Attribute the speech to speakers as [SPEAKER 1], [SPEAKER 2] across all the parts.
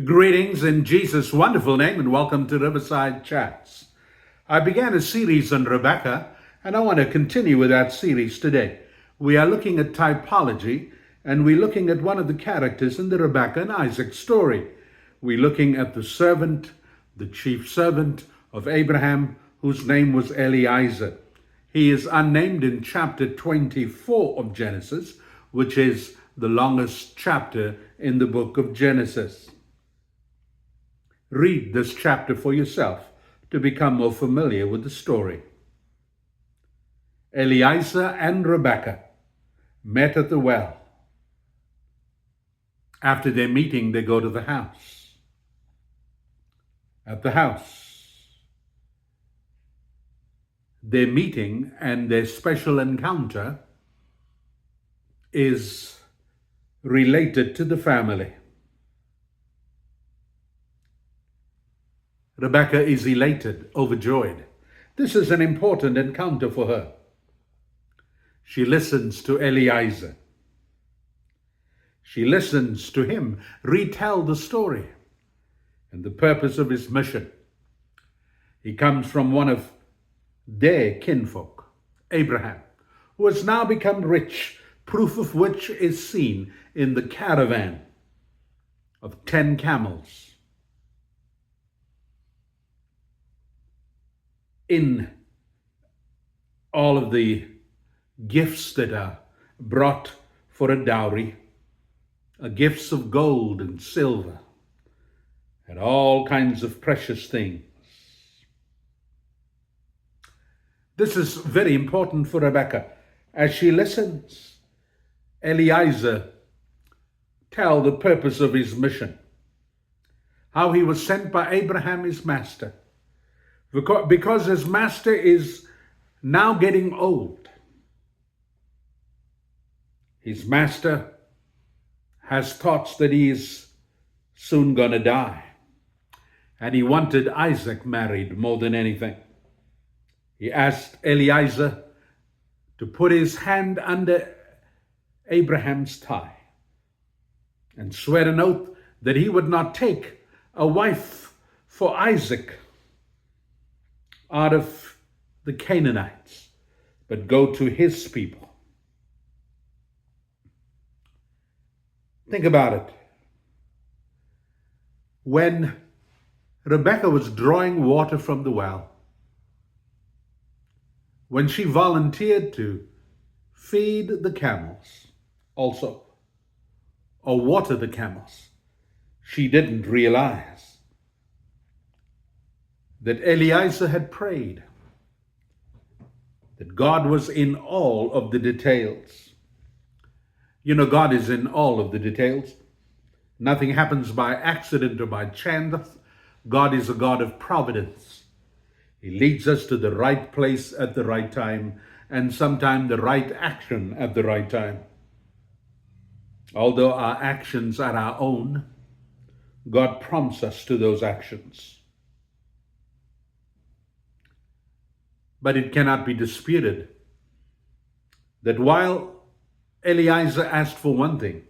[SPEAKER 1] Greetings in Jesus' wonderful name and welcome to Riverside Chats. I began a series on Rebecca and I want to continue with that series today. We are looking at typology and we're looking at one of the characters in the Rebecca and Isaac story. We're looking at the servant, the chief servant of Abraham, whose name was Eliezier. He is unnamed in chapter 24 of Genesis, which is the longest chapter in the book of Genesis. Read this chapter for yourself to become more familiar with the story. Eliezier and Rebekah met at the well. After their meeting, they go to the house. At the house, their meeting and their special encounter is related to the family. Rebecca is elated, overjoyed. This is an important encounter for her. She listens to Eliezier. She listens to him retell the story and the purpose of his mission. He comes from one of their kinfolk, Abraham, who has now become rich, proof of which is seen in the caravan of 10 camels. In all of the gifts that are brought for a dowry, gifts of gold and silver, and all kinds of precious things. This is very important for Rebecca. As she listens, Eliezier tell the purpose of his mission, how he was sent by Abraham, his master, because his master is now getting old. His master has thoughts that he is soon going to die. And he wanted Isaac married more than anything. He asked Eliezier to put his hand under Abraham's thigh and swear an oath that he would not take a wife for Isaac out of the Canaanites, but go to his people. Think about it. When Rebecca was drawing water from the well, when she volunteered to feed the camels also, or water the camels, she didn't realize that Eliezier had prayed, that God was in all of the details. You know, God is in all of the details. Nothing happens by accident or by chance. God is a God of providence. He leads us to the right place at the right time, and sometimes the right action at the right time. Although our actions are our own, God prompts us to those actions. But it cannot be disputed that while Eliezier asked for one thing,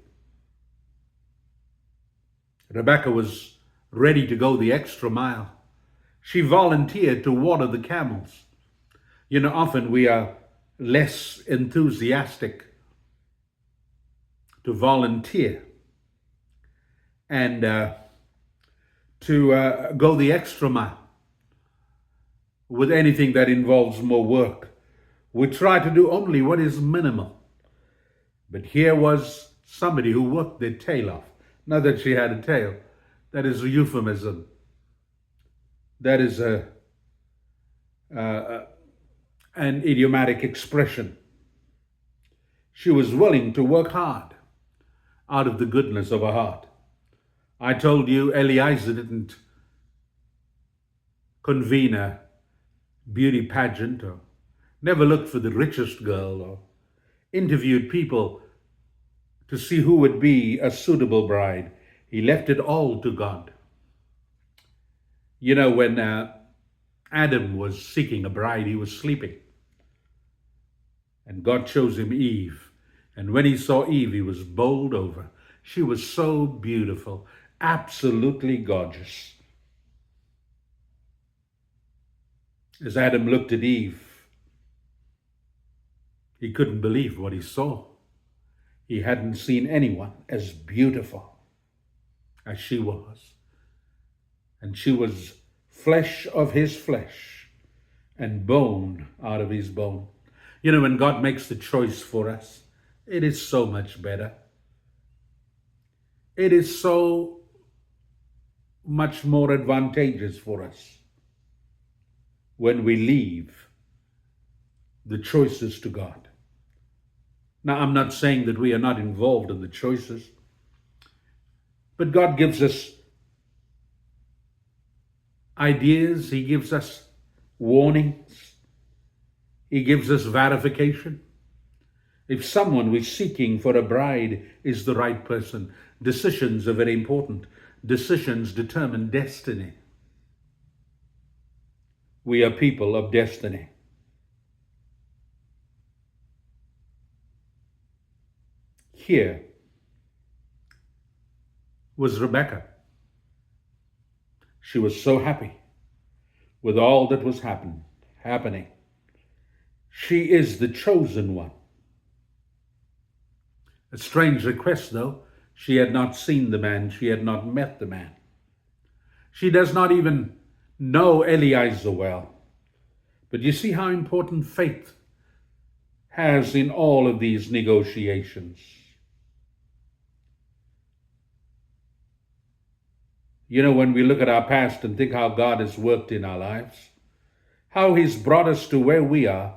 [SPEAKER 1] Rebecca was ready to go the extra mile. She volunteered to water the camels. You know, often we are less enthusiastic to volunteer and to go the extra mile with anything that involves more work. We try to do only what is minimal. But here was somebody who worked their tail off. Not that she had a tail. That is a euphemism. That is an idiomatic expression. She was willing to work hard out of the goodness of her heart. I told you Eliezier didn't convene a beauty pageant or never looked for the richest girl or interviewed people to see who would be a suitable bride. He left it all to God. You know, when Adam was seeking a bride, he was sleeping. And God chose him Eve. And when he saw Eve, he was bowled over. She was so beautiful. absolutely gorgeous. As Adam looked at Eve, he couldn't believe what he saw. He hadn't seen anyone as beautiful as she was. And she was flesh of his flesh and bone out of his bone. You know, when God makes the choice for us, it is so much better. It is so much more advantageous for us when we leave the choices to God. Now, I'm not saying that we are not involved in the choices, but God gives us ideas, He gives us warnings, He gives us verification. If someone we're seeking for a bride is the right person, decisions are very important. Decisions determine destiny. We are people of destiny. Here was Rebecca. She was so happy with all that was happening. She is the chosen one. A strange request, though. She had not seen the man. She had not met the man. She does not even know Eliezier well. But you see how important faith has in all of these negotiations. You know, when we look at our past and think how God has worked in our lives, how He's brought us to where we are,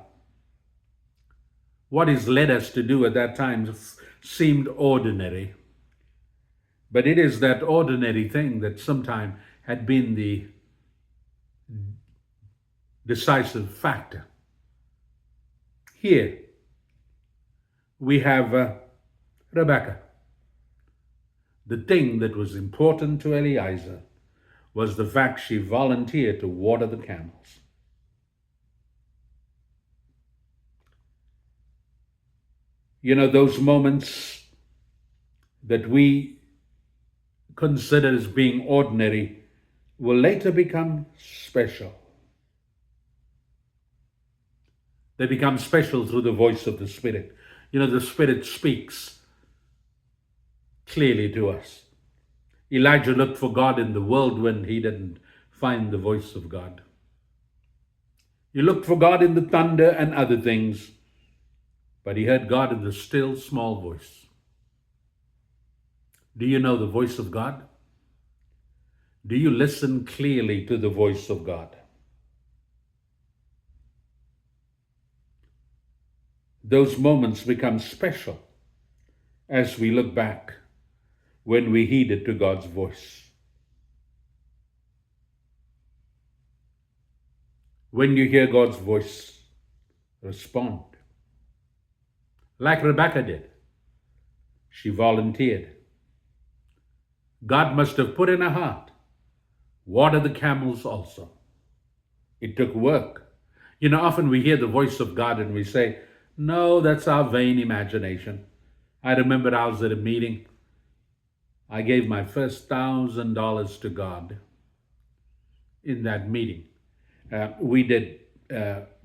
[SPEAKER 1] what He's led us to do at that time seemed ordinary. But it is that ordinary thing that sometime had been the decisive factor. Here we have Rebecca. The thing that was important to Eliezier was the fact she volunteered to water the camels. You know, those moments that we consider as being ordinary will later become special. They become special through the voice of the Spirit. You know, the Spirit speaks clearly to us. Elijah looked for God in the world when he didn't find the voice of God. He looked for God in the thunder and other things, but he heard God in the still small voice. Do you know the voice of God? Do you listen clearly to the voice of God? Those moments become special as we look back when we heeded to God's voice. When you hear God's voice, respond. Like Rebecca did. She volunteered. God must have put in her heart, water the camels also. It took work. You know, often we hear the voice of God and we say, no, that's our vain imagination. I remember I was at a meeting. I gave my first $1,000 to God in that meeting. We did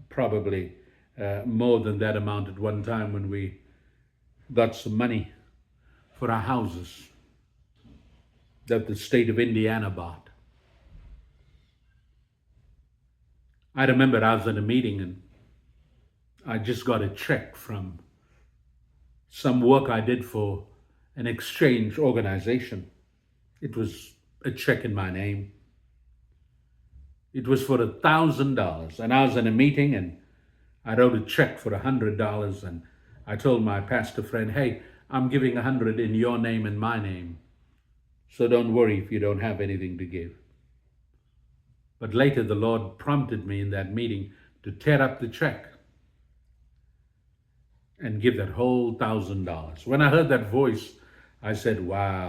[SPEAKER 1] probably more than that amount at one time when we got some money for our houses that the state of Indiana bought. I remember I was at a meeting and I just got a check from some work I did for an exchange organization. It was a check in my name. It was for $1,000. And I was in a meeting and I wrote a check for $100. And I told my pastor friend, hey, I'm giving $100 in your name and my name. So don't worry if you don't have anything to give. But later the Lord prompted me in that meeting to tear up the check and give that whole $1,000. When I heard that voice, I said, wow.